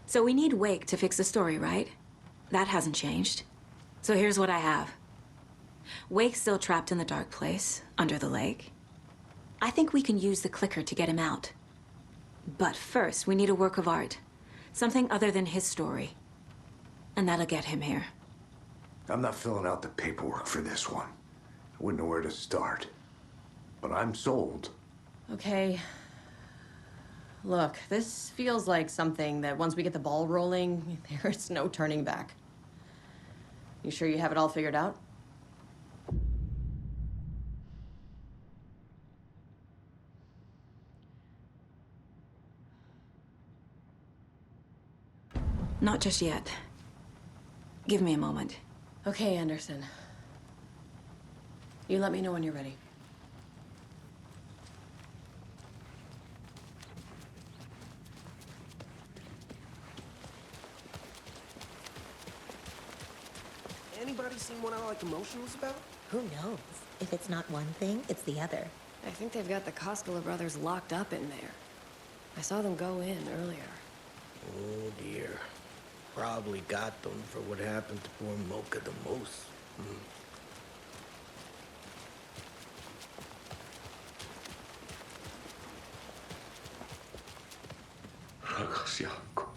So we need Wake to fix the story, right? That hasn't changed. So here's what I have. Wake's still trapped in the dark place, under the lake. I think we can use the clicker to get him out. But first, we need a work of art. Something other than his story. And that'll get him here. I'm not filling out the paperwork for this one. I wouldn't know where to start. But I'm sold. Okay. Look, this feels like something that once we get the ball rolling, there's no turning back. You sure you have it all figured out? Not just yet. Give me a moment. Okay, Anderson. You let me know when you're ready. Anybody seen what I like emotionals about? Who knows? If it's not one thing, it's the other. I think they've got the Koskela brothers locked up in there. I saw them go in earlier. Oh dear. Probably got them for what happened to poor Mocha the Moose. 나가지 않고.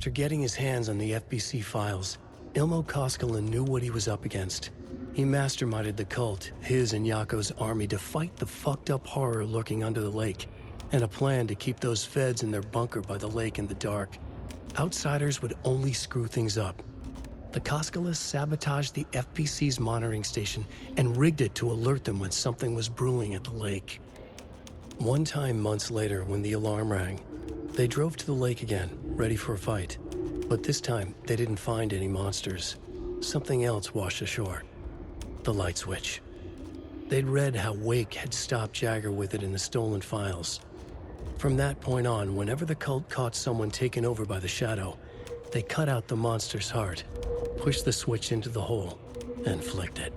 After getting his hands on the FBC files, Ilmo Koskela knew what he was up against. He masterminded the cult, his and Yako's army, to fight the fucked up horror lurking under the lake, and a plan to keep those feds in their bunker by the lake in the dark. Outsiders would only screw things up. The Koskelas sabotaged the FBC's monitoring station and rigged it to alert them when something was brewing at the lake. One time months later, when the alarm rang, they drove to the lake again, ready for a fight. But this time, they didn't find any monsters. Something else washed ashore. The light switch. They'd read how Wake had stopped Jagger with it in the stolen files. From that point on, whenever the cult caught someone taken over by the Shadow, they cut out the monster's heart, pushed the switch into the hole, and flicked it.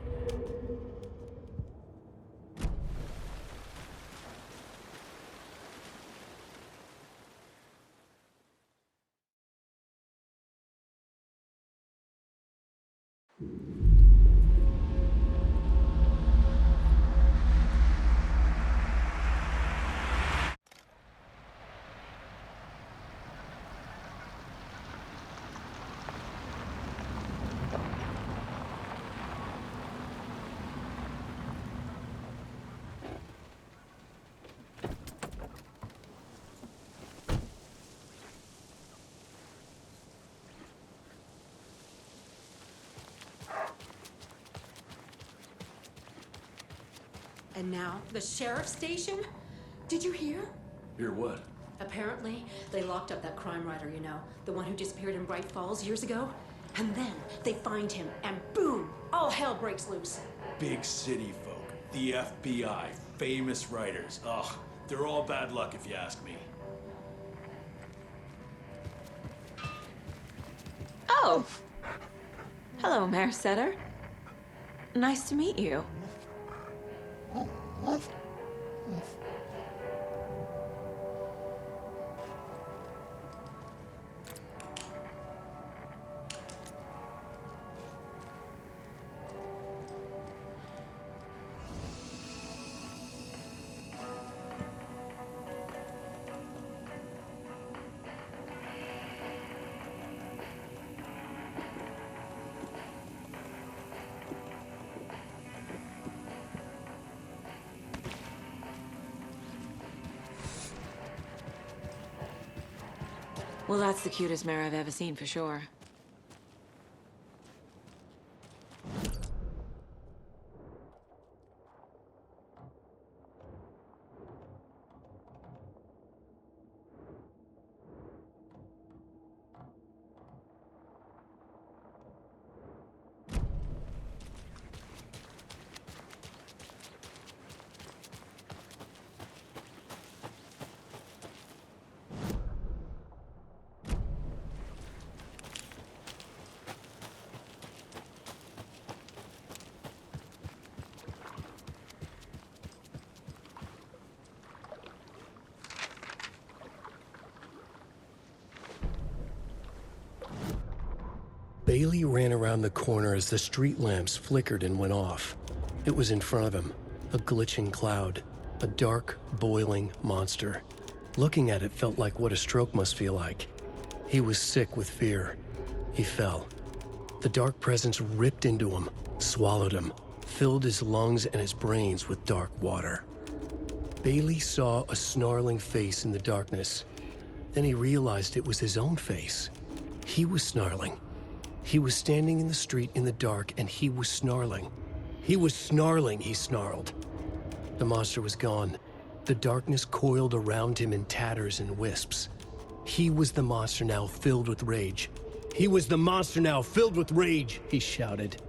And now, the sheriff's station? Did you hear? Hear what? Apparently, they locked up that crime writer, you know, the one who disappeared in Bright Falls years ago. And then they find him, and boom, all hell breaks loose. Big city folk, the FBI, famous writers. Ugh, they're all bad luck if you ask me. Oh! Hello, Mayor Setter. Nice to meet you. Well, that's the cutest mayor I've ever seen, for sure. Bailey ran around the corner as the street lamps flickered and went off. It was in front of him, a glitching cloud, a dark, boiling monster. Looking at it felt like what a stroke must feel like. He was sick with fear. He fell. The dark presence ripped into him, swallowed him, filled his lungs and his brains with dark water. Bailey saw a snarling face in the darkness. Then he realized it was his own face. He was snarling. He was standing in the street in the dark, and he was snarling. He was snarling, he snarled. The monster was gone. The darkness coiled around him in tatters and wisps. He was the monster now filled with rage. He was the monster now filled with rage, he shouted.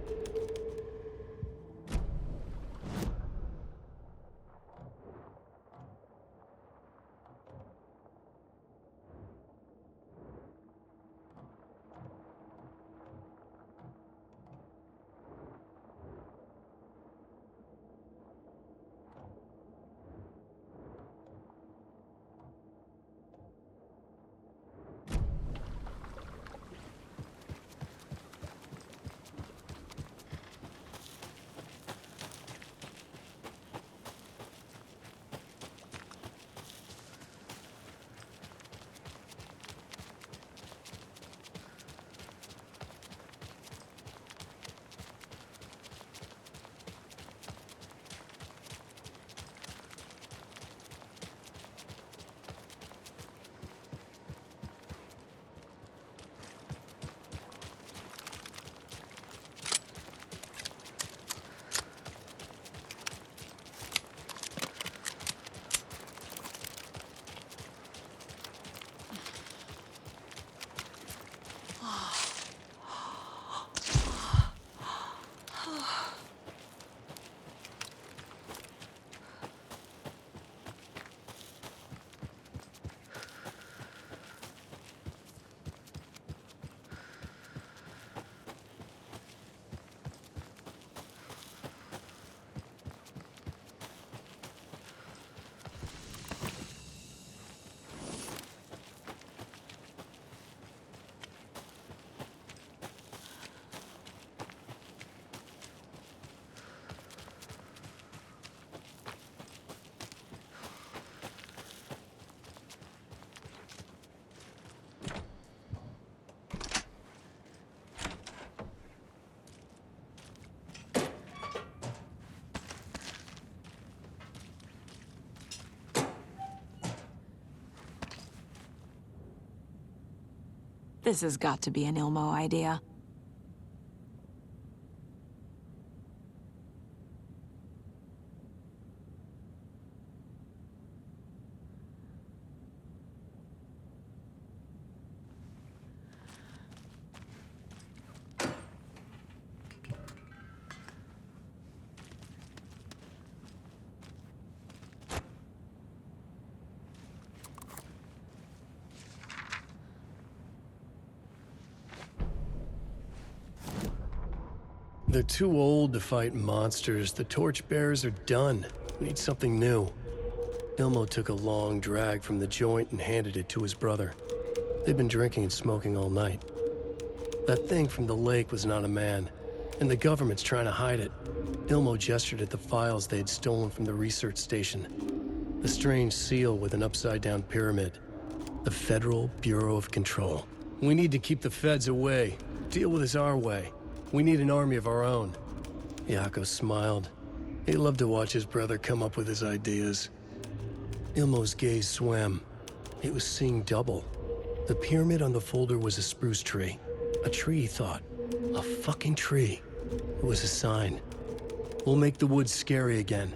This has got to be an Ilmo idea. They're too old to fight monsters. The torchbearers are done. We need something new. Ilmo took a long drag from the joint and handed it to his brother. They'd been drinking and smoking all night. That thing from the lake was not a man, and the government's trying to hide it. Ilmo gestured at the files they had stolen from the research station. The strange seal with an upside-down pyramid. The Federal Bureau of Control. We need to keep the feds away. Deal with this our way. We need an army of our own. Yako smiled. He loved to watch his brother come up with his ideas. Ilmo's gaze swam. He was seeing double. The pyramid on the folder was a spruce tree. A tree, he thought. A fucking tree. It was a sign. We'll make the woods scary again.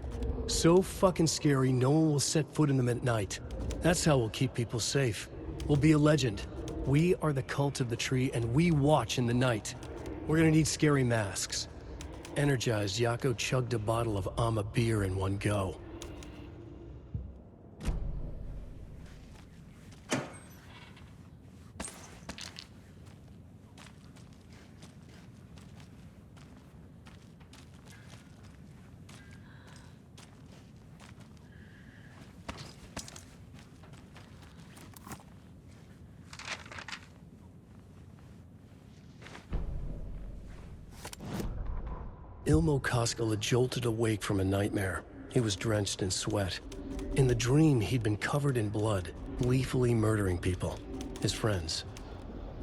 So fucking scary, no one will set foot in them at night. That's how we'll keep people safe. We'll be a legend. We are the cult of the tree, and we watch in the night. We're gonna need scary masks. Energized, Yako chugged a bottle of Ama beer in one go. Ilmo Koskela jolted awake from a nightmare. He was drenched in sweat. In the dream, he'd been covered in blood, gleefully murdering people, his friends.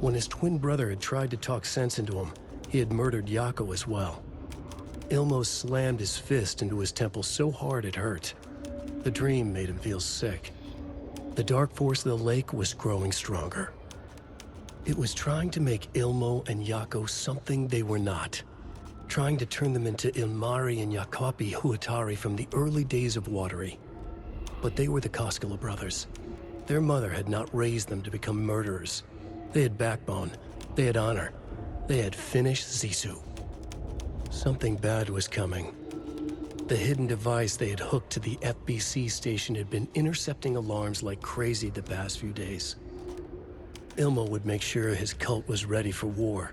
When his twin brother had tried to talk sense into him, he had murdered Yako as well. Ilmo slammed his fist into his temple so hard it hurt. The dream made him feel sick. The dark force of the lake was growing stronger. It was trying to make Ilmo and Yako something they were not. Trying to turn them into Ilmari and Jacopi Huatari from the early days of Watery. But they were the Koskela brothers. Their mother had not raised them to become murderers. They had backbone, they had honor, they had finished Zissou. Something bad was coming. The hidden device they had hooked to the FBC station had been intercepting alarms like crazy the past few days. Ilmo would make sure his cult was ready for war.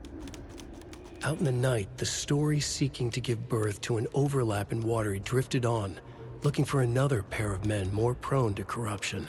Out in the night, the story seeking to give birth to an overlap in Watery drifted on, looking for another pair of men more prone to corruption.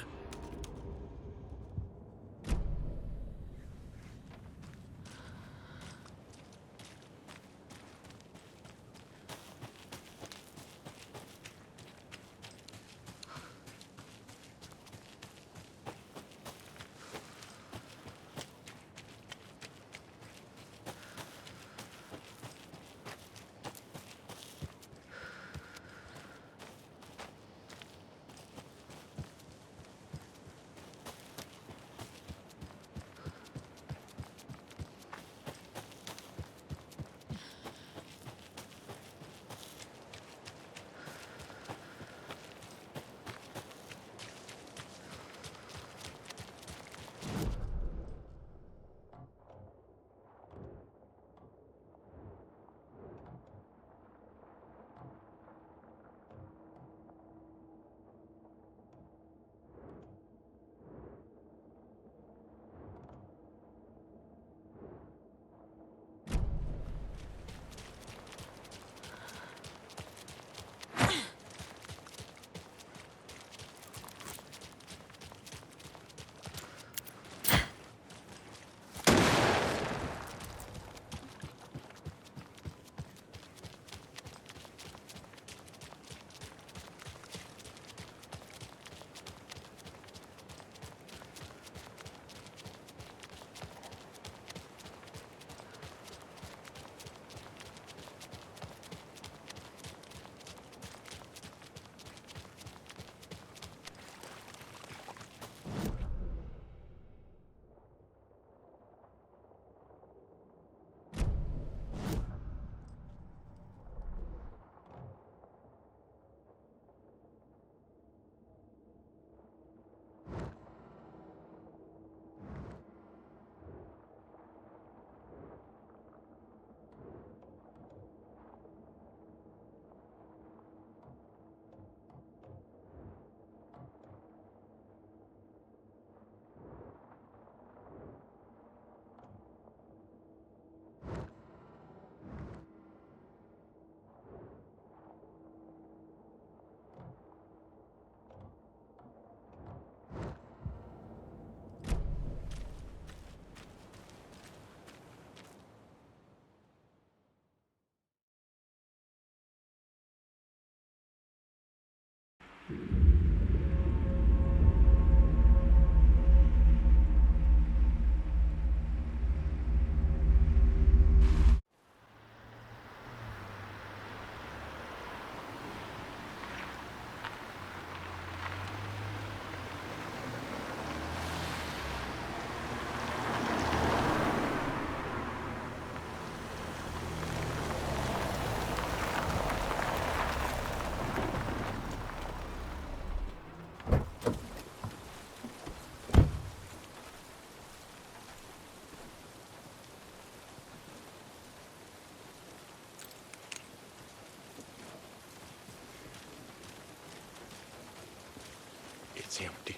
It's empty.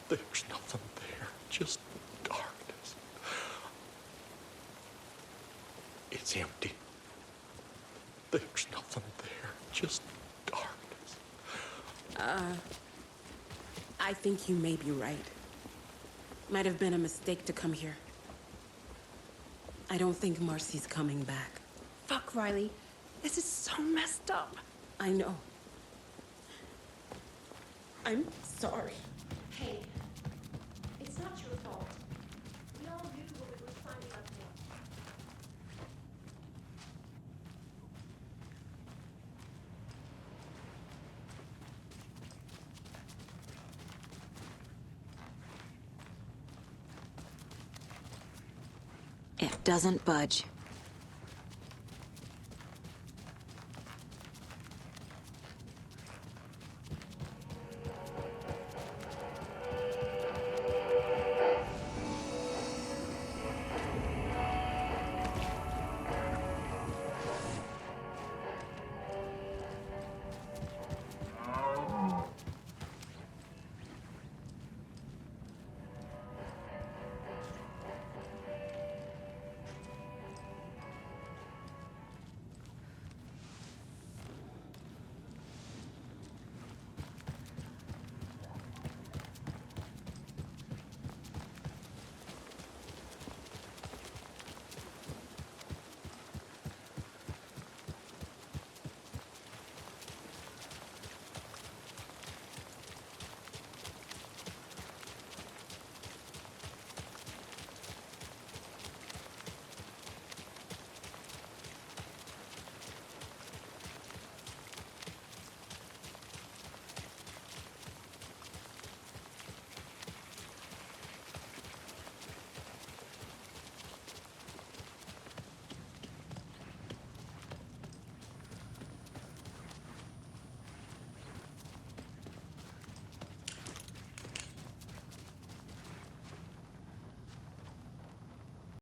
There's nothing there, just darkness. It's empty. There's nothing there, just darkness. I think you may be right. Might have been a mistake to come here. I don't think Marcy's coming back. Fuck, Riley. This is so messed up. I know. I'm sorry. Hey, it's not your fault. We all knew what we were signing up for. It doesn't budge.